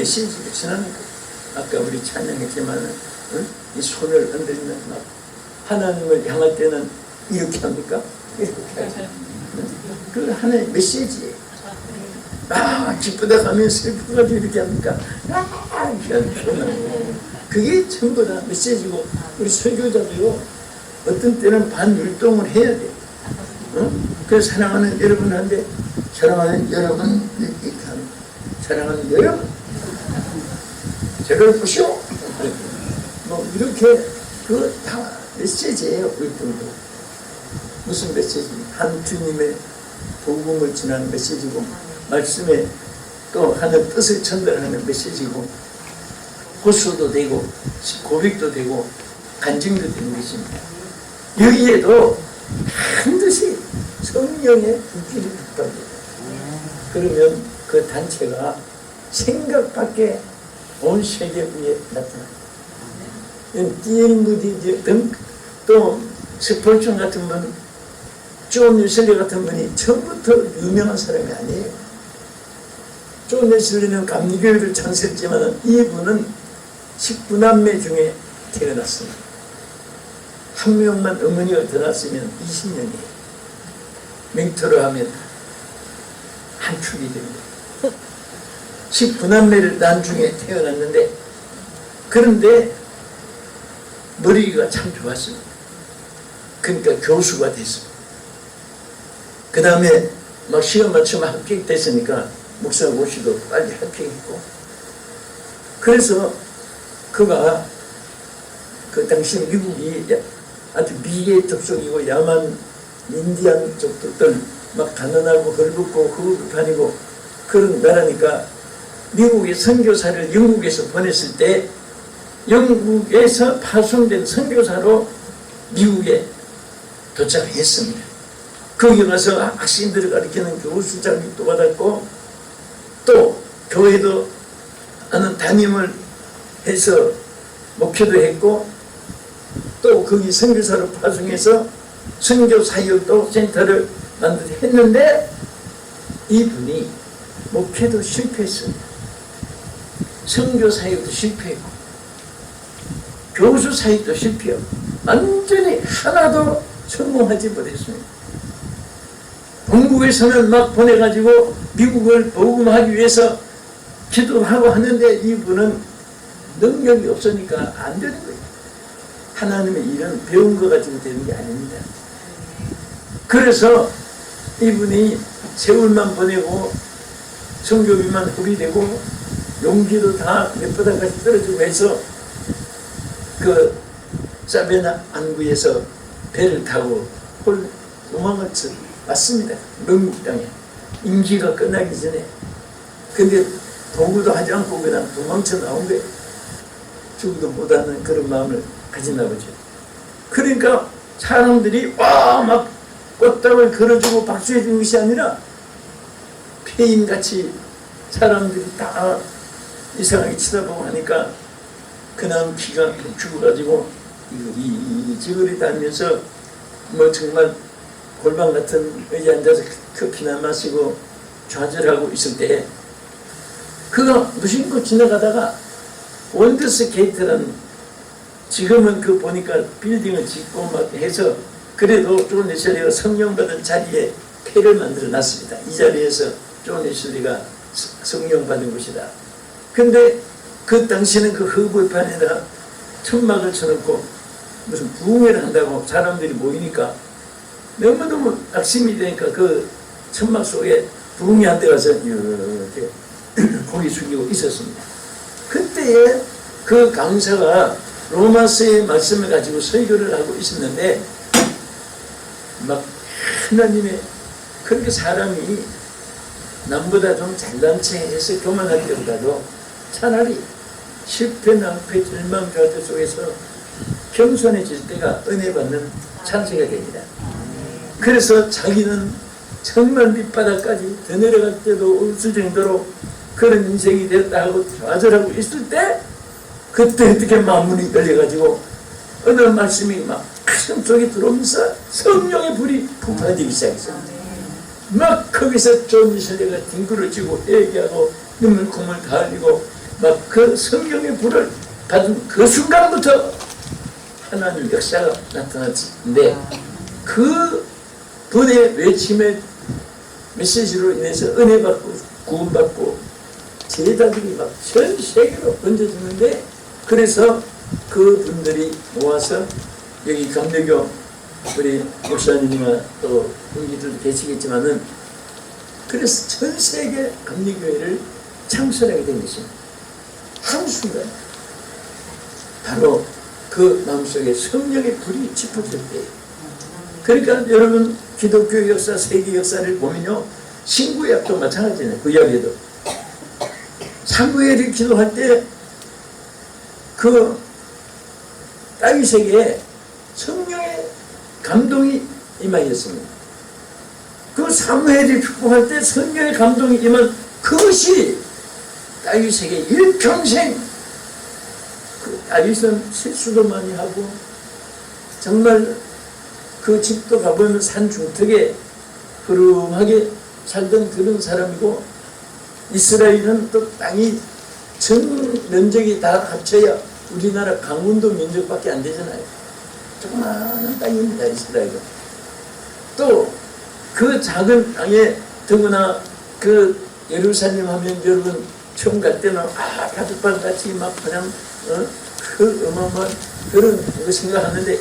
메시지를 전하는 거예요. 아까 우리 찬양했지만 이 손을 흔들면 막 하나님을 향할 때는 이렇게 합니까? 이렇게 하죠. 그 하나의 메시지예요. 기쁘다 하면 슬프가지고 이렇게 합니까? 이렇게 하는 그게 전부 다 메시지고, 우리 설교자도요 어떤 때는 반율동을 해야 돼요. 그래서 사랑하는 여러분한테, 사랑하는 여러분 이렇게 하는, 사랑하는 여러분 저를 보시오. 뭐 이렇게 그 다 메시지예요. 율동도 무슨 메시지? 한 주님의 복음을 전하는 메시지고, 말씀에 또 하는 뜻을 전달하는 메시지고, 호소도 되고 고백도 되고 간증도 되는 것입니다. 여기에도 반드시 성령의 불길이 붙답니다. 그러면 그 단체가 생각 밖에 온 세계 위에 나타납니다. D.L. 무디 등 또 스폴충 같은 분, 존 웨슬리 같은 분이 처음부터 유명한 사람이 아니에요. 존 웨슬리는 감리교회를 창설했지만 이분은 19남매 중에 태어났습니다. 한 명만 어머니가 더 낳았으면 20년이에요. 맹토로 하면 한 축이 됩니다. 19남매를 낳은 중에 태어났는데, 그런데 머리가 참 좋았습니다. 그러니까 교수가 됐습니다. 그 다음에 막 시험 맞추면 합격됐으니까 목사 모시고 빨리 합격했고, 그래서 그가 그 당시 미국이 아주 미의 족속이고 야만 인디안 족들 막 가난하고 헐벗고 흑흑판이고 그런 나라니까, 미국의 선교사를 영국에서 보냈을 때 영국에서 파송된 선교사로 미국에 도착했습니다. 거기 가서 학생들을 가르치는 교수 자격도 받았고, 또 교회도 하는 담임을 해서 목회도 했고, 또 거기 선교사로 파송해서 선교사역도 센터를 했는데, 이분이 목회도 실패했습니다. 선교사역도 실패했고 교수 사역도 실패하고 완전히 하나도 성공하지 못했습니다. 본국에서는 막 보내가지고 미국을 복음하기 위해서 기도하고 하는데 이분은 능력이 없으니까 안 되는 거예요. 하나님의 일은 배운 거 가지고 되는 게 아닙니다. 그래서 이분이 세월만 보내고 성교비만 허비되고 용기도 다 몇 바닥까지 떨어지고 해서 그 사베나 안구에서 배를 타고 도망을 왔습니다. 영국 땅에 임기가 끝나기 전에. 근데 도구도 하지 않고 그냥 도망쳐 나온 거예요. 죽어도 못하는 그런 마음을 가지나 보죠. 그러니까 사람들이 와 막 꽃다발 걸어주고 박수해 주는 것이 아니라 폐인같이 사람들이 다 이상하게 쳐다보고 하니까 그냥 기가 죽어가지고 이 지거리 다니면서 뭐 정말 골방 같은 의자에 앉아서 커피나 마시고 좌절하고 있을 때 그가 무심코 지나가다가 원더스 게이트라는, 지금은 그 보니까 빌딩을 짓고 막 해서 그래도 존 웨슬리가 성령 받은 자리에 폐를 만들어 놨습니다. 이 자리에서 존 웨슬리가 성령 받은 곳이다. 근데 그 당시에는 그 흑불판에다 천막을 쳐놓고 무슨 부흥회를 한다고 사람들이 모이니까 너무너무 낙심이 되니까 그 천막 속에 부흥회 한 데 가서 이렇게 고개 숙이고 있었습니다. 그때에 그 강사가 로마서의 말씀을 가지고 설교를 하고 있었는데, 막 하나님의, 그렇게 사람이 남보다 좀 잘난 체해서 교만할 때보다도 차라리 실패, 낭패, 절망, 좌절 속에서 겸손해질 때가 은혜 받는 찬스가 됩니다. 그래서 자기는 정말 밑바닥까지 더 내려갈 때도 없을 정도로 그런 인생이 됐다 하고 좌절하고 있을 때, 그때 어떻게 마음문이 열려가지고 어느 말씀이 막 가슴 속에 들어오면서 성령의 불이 폭발되기 시작했습니다. 막 거기서 존 웨슬리가 뒹굴을 쥐고 얘기하고 눈물 콧물 다 흘리고 막 그 성령의 불을 받은 그 순간부터 하나님 역사가 나타났는데 그 분의 외침의 메시지로 인해서 은혜 받고 구원 받고 제자들이 막 전 세계로 번져지는데, 그래서 그 분들이 모아서 여기 감리교 우리 목사님이나 또 분기들도 계시겠지만은, 그래서 전 세계 감리교회를 창설하게 된 것입니다. 한순간 바로 그 마음속에 성령의 불이 짚어질 때예요. 그러니까 여러분 기독교 역사, 세계 역사를 보면요, 신구약도 마찬가지네요. 구약에도 사무엘이 기도할 때 그 다윗에게 성령의 감동이 임하였습니다. 그 사무엘이 축복할 때 성령의 감동이 임한 그것이 다윗에게 일평생, 그 다윗은 실수도 많이 하고 정말 그 집도 가보면 산 중턱에 흐름하게 살던 그런 사람이고, 이스라엘은 또 땅이 전 면적이 다 합쳐야 우리나라 강원도 면적밖에 안 되잖아요. 조그마한 땅입니다, 이스라엘은. 또 그 작은 땅에 더구나 그 예루살렘 하면 여러분 처음 갈 때는 바둑반 같이 막 그냥 그 어마어마한 그런 거 생각하는데,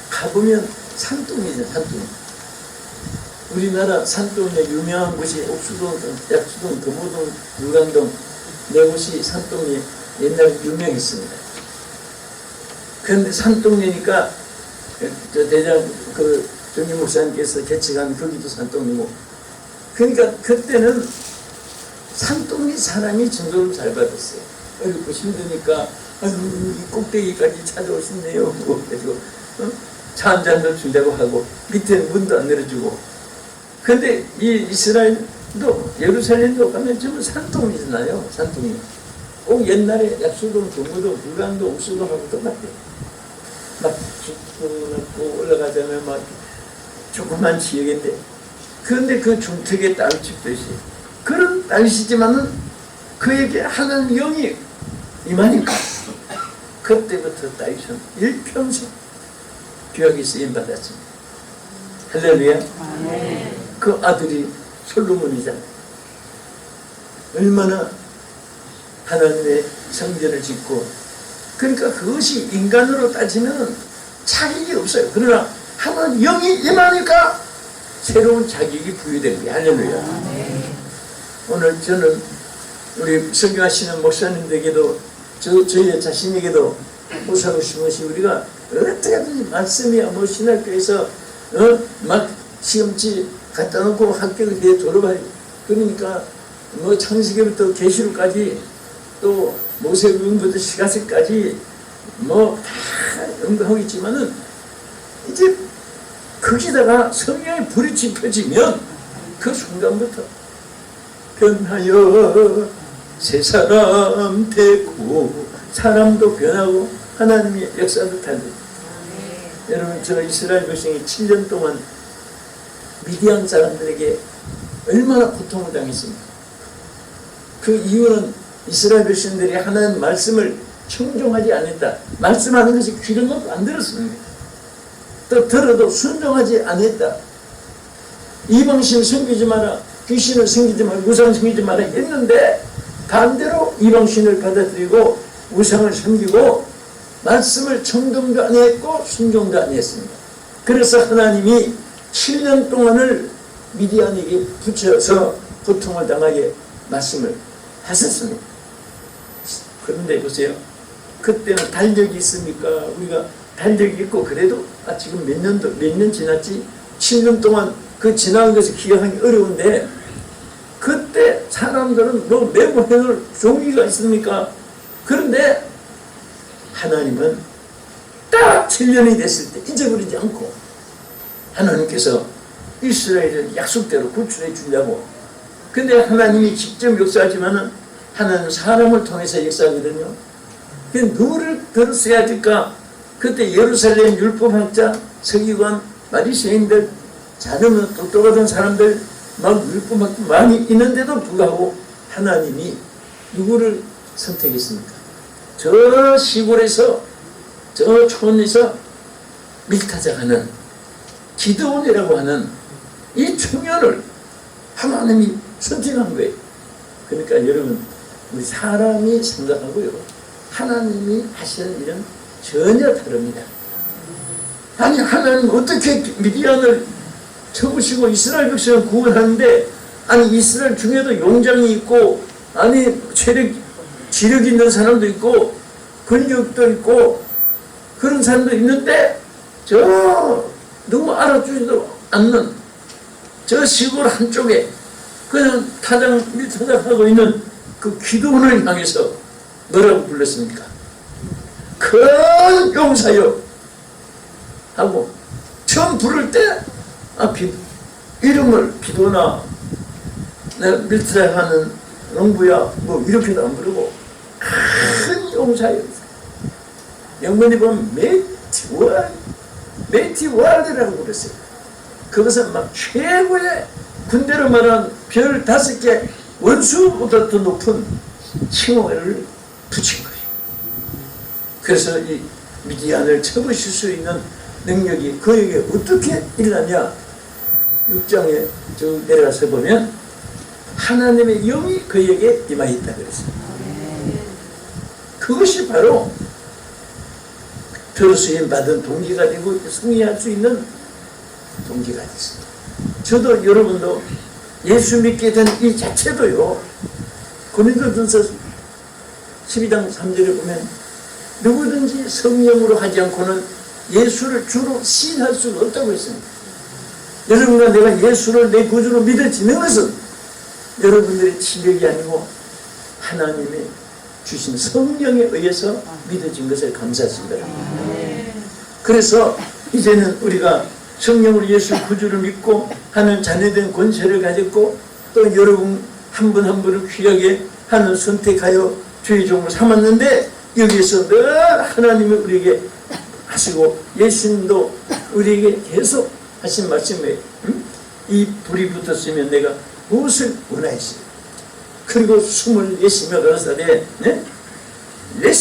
가보면 산동이죠, 산동. 우리나라 산동에 유명한 곳이 옥수동, 약수동, 도모동, 유강동 네 곳이 산동이 옛날에 유명했습니다. 그런데 산동이니까 저 대장 그 정기 목사님께서 개척한 거기도 산동이고, 그러니까 그때는 산동이 사람이 증거를 잘 받았어요. 어렵고 힘드니까 이 꼭대기까지 찾아오신대요. 그래가지고 차 한 잔도 준다고 하고 밑에 문도 안 내려주고. 근데 이 이스라엘도 예루살렘도 가면 전부 산동이잖아요. 산동이. 꼭 옛날에 약수동, 동무동, 불강동, 옥수동하고 똑같아요. 막 죽고 올라가자면 막 조그만 지역인데, 그런데 그 중턱에 땅을 짚듯이 그런 땅이시지만은 그에게 하나님 영이 임하니까 그때부터 다윗은 일평생 귀하게 쓰임받았습니다. 할렐루야. 그 아들이 솔로몬이잖아요. 얼마나 하나님의 성전을 짓고, 그러니까 그것이 인간으로 따지면 자격이 없어요. 그러나 하나님 영이 임하니까 새로운 자격이 부여되는 게 할렐루야. 오늘 저는 우리 설교하시는 목사님들에게도 저희 자신에게도 모사고 싶은 것이, 우리가 어떻게 하든지 말씀이야 뭐 신학교에서 막 시험지 갖다 놓고 합격을 해 졸업할, 그러니까 뭐 창세기부터 계시록까지 또 모세부터 시가세까지 뭐 다 연구하겠지만은, 이제 거기다가 성령의 불이 짚어지면 그 순간부터 변하여 새 사람 되고 사람도 변하고 하나님의 역사도 타는. 여러분, 저 이스라엘 백성이 7년 동안 미디안 사람들에게 얼마나 고통을 당했습니까? 그 이유는 이스라엘 백성들이 하나님 말씀을 청종하지 않았다. 말씀하는 것이 귀를 놓고 안 들었습니다. 또 들어도 순종하지 않았다. 이방신 섬기지 마라, 귀신을 섬기지 마라, 우상을 섬기지 마라 했는데, 반대로 이방신을 받아들이고 우상을 섬기고 말씀을 청종도 안 했고 순종도 안 했습니다. 그래서 하나님이 7년 동안을 미디안에게 붙여서 고통을 당하게 말씀을 하셨습니다. 그런데 보세요. 그때는 달력이 있습니까? 우리가 달력이 있고 그래도 지금 몇 년 지났지? 7년 동안 그 지나간 것을 기억하기 어려운데, 그때 사람들은 뭐 메모해놓을 종이가 있습니까? 그런데 하나님은 딱 7년이 됐을 때 잊어버리지 않고 하나님께서 이스라엘을 약속대로 구출해 주려고. 근데 하나님이 직접 역사하지만은 하나님은 사람을 통해서 역사하거든요. 그 누구를 들었어야 될까? 그때 예루살렘 율법학자, 서기관, 바리새인들, 자녀는 똑똑하던 사람들, 막 율법학자 많이 있는데도 불구하고 하나님이 누구를 선택했습니까? 저 시골에서 저 촌에서 밀타작하는 기드온이라고 하는 이 청년을 하나님이 선택한 거예요. 그러니까 여러분, 우리 사람이 생각하고요, 하나님이 하시는 일은 전혀 다릅니다. 아니, 하나님 어떻게 미디안을 쳐부시고 이스라엘 백성을 구원하는데, 아니 이스라엘 중에도 용장이 있고, 아니 지력 있는 사람도 있고 권력도 있고 그런 사람도 있는데, 저 누구 알아주지도 않는 저 시골 한쪽에 그냥 밀타작하고 있는 그 기드온을 향해서 뭐라고 불렀습니까? 큰 용사여 하고, 처음 부를 때 이름을 기도나 내가 밀타작하는 농부야 뭐 이렇게도 안 부르고 큰 용사여, 영문에 보면 메티 월드라고 그랬어요. 그것은 막 최고의 군대로 말한 별 5개 원수보다 더 높은 칭호를 붙인 거예요. 그래서 이 미디안을 쳐부실 수 있는 능력이 그에게 어떻게 일어나냐, 6장에 쭉 내려가서 보면 하나님의 영이 그에게 임하였다 그랬어요. 그것이 바로 들으수임 받은 동기가 되고 승리할 수 있는 동기가 됐습니다. 저도 여러분도 예수 믿게 된 이 자체도요, 고린도전서 12장 3절에 보면 누구든지 성령으로 하지 않고는 예수를 주로 시인할 수가 없다고 했습니다. 여러분과 내가 예수를 내 구주로 믿어지는 것은 여러분들의 지력이 아니고 하나님이 주신 성령에 의해서 믿어진 것을 감사하십니다. 그래서 이제는 우리가 성령으로 예수 구주를 믿고 하는 자녀된 권세를 가졌고, 또 여러분 한 분 한 분을 귀하게 하는 선택하여 주의 종을 삼았는데, 여기에서 늘 하나님이 우리에게 하시고 예수님도 우리에게 계속 하신 말씀에 이 불이 붙었으면 내가 무엇을 원하였어요. 그리고 24몇 살에